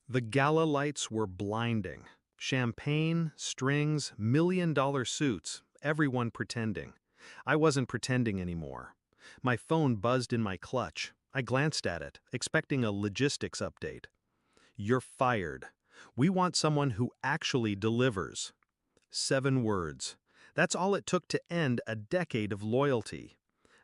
The gala lights were blinding. Champagne, strings, million-dollar suits, everyone pretending. I wasn't pretending anymore. My phone buzzed in my clutch. I glanced at it, expecting a logistics update. "You're fired. We want someone who actually delivers." 7 words. That's all it took to end a decade of loyalty.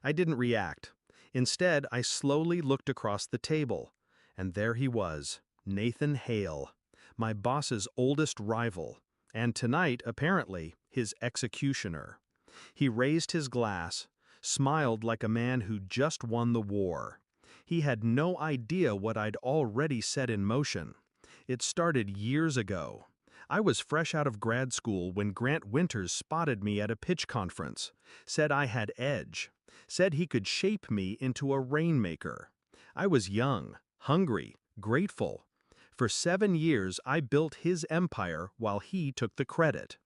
I didn't react. Instead, I slowly looked across the table. And there he was, Nathan Hale, my boss's oldest rival, and tonight, apparently, his executioner. He raised his glass, smiled like a man who just won the war. He had no idea what I'd already set in motion. It started years ago. I was fresh out of grad school when Grant Winters spotted me at a pitch conference, said I had edge, said he could shape me into a rainmaker. I was young, hungry, grateful. For 7 years, I built his empire while he took the credit.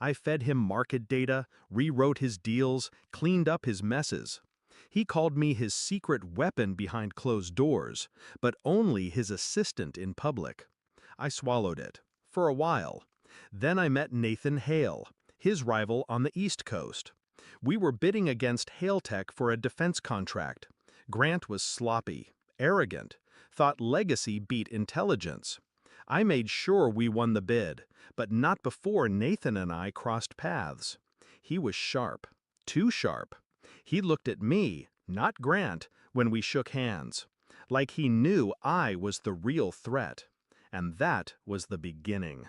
I fed him market data, rewrote his deals, cleaned up his messes. He called me his secret weapon behind closed doors, but only his assistant in public. I swallowed it. For a while. Then I met Nathan Hale, his rival on the East Coast. We were bidding against Hale Tech for a defense contract. Grant was sloppy, arrogant, thought legacy beat intelligence. I made sure we won the bid, but not before Nathan and I crossed paths. He was sharp, too sharp. He looked at me, not Grant, when we shook hands, like he knew I was the real threat. And that was the beginning.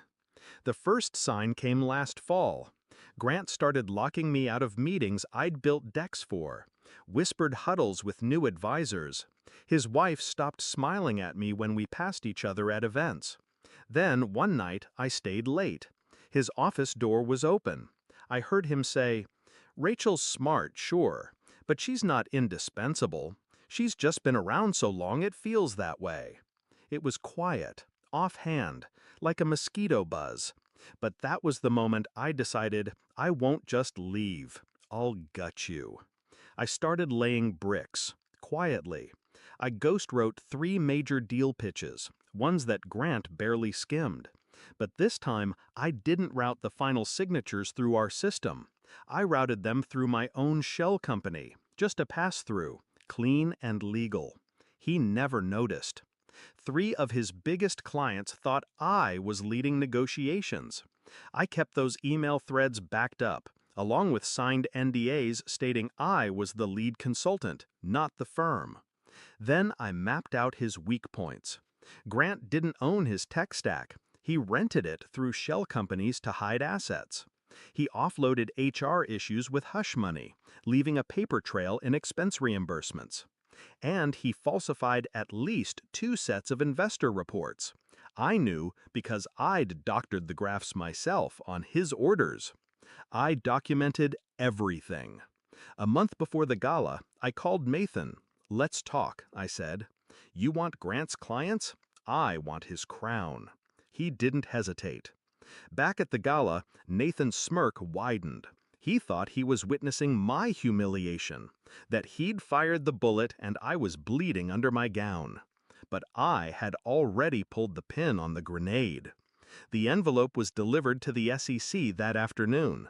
The first sign came last fall. Grant started locking me out of meetings I'd built decks for, whispered huddles with new advisors. His wife stopped smiling at me when we passed each other at events. Then, one night, I stayed late. His office door was open. I heard him say, "Rachel's smart, sure, but she's not indispensable. She's just been around so long it feels that way." It was quiet, offhand, like a mosquito buzz. But that was the moment I decided I won't just leave. I'll gut you. I started laying bricks, quietly. I ghost-wrote 3 major deal pitches, ones that Grant barely skimmed. But this time, I didn't route the final signatures through our system. I routed them through my own shell company, just a pass-through, clean and legal. He never noticed. 3 of his biggest clients thought I was leading negotiations. I kept those email threads backed up, along with signed NDAs stating I was the lead consultant, not the firm. Then I mapped out his weak points. Grant didn't own his tech stack. He rented it through shell companies to hide assets. He offloaded HR issues with hush money, leaving a paper trail in expense reimbursements. And he falsified at least 2 sets of investor reports. I knew because I'd doctored the graphs myself on his orders. I documented everything. A month before the gala, I called Nathan. "Let's talk," I said. "You want Grant's clients? I want his crown." He didn't hesitate. Back at the gala, Nathan's smirk widened. He thought he was witnessing my humiliation, that he'd fired the bullet and I was bleeding under my gown. But I had already pulled the pin on the grenade. The envelope was delivered to the SEC that afternoon.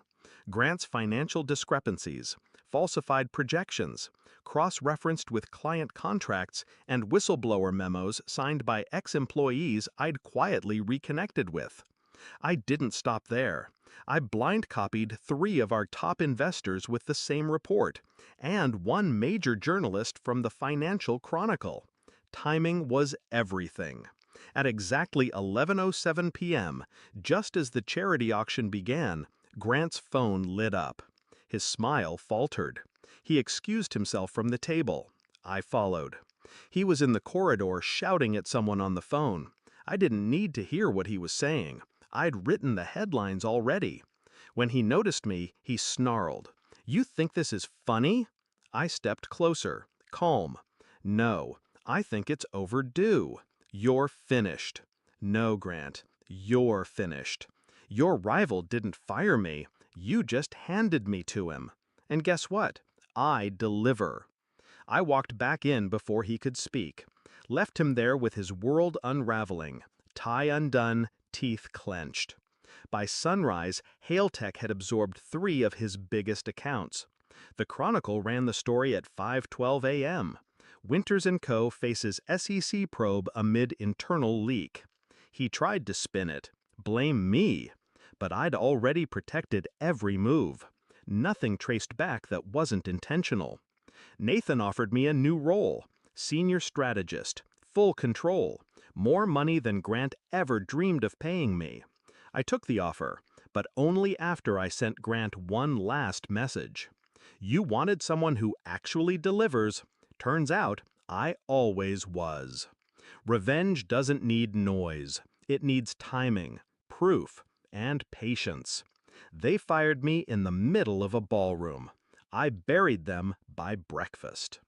Grant's financial discrepancies, falsified projections, cross-referenced with client contracts, and whistleblower memos signed by ex-employees I'd quietly reconnected with. I didn't stop there. I blind copied 3 of our top investors with the same report, and 1 major journalist from the Financial Chronicle. Timing was everything. At exactly 11:07 p.m., just as the charity auction began, Grant's phone lit up. His smile faltered. He excused himself from the table. I followed. He was in the corridor shouting at someone on the phone. I didn't need to hear what he was saying. I'd written the headlines already. When he noticed me, he snarled, "You think this is funny?" I stepped closer, calm. "No, I think it's overdue. You're finished." "No, Grant, you're finished. Your rival didn't fire me. You just handed me to him. And guess what? I deliver." I walked back in before he could speak, left him there with his world unraveling, Tie undone, teeth clenched. By sunrise, Hailtech had absorbed 3 of his biggest accounts. The Chronicle ran the story at 5:12 a.m. Winters & Co. faces SEC probe amid internal leak. He tried to spin it. Blame me. But I'd already protected every move. Nothing traced back that wasn't intentional. Nathan offered me a new role, senior strategist, full control, more money than Grant ever dreamed of paying me. I took the offer, but only after I sent Grant one last message. You wanted someone who actually delivers. Turns out, I always was. Revenge doesn't need noise. It needs timing, proof, and patience. They fired me in the middle of a ballroom. I buried them by breakfast.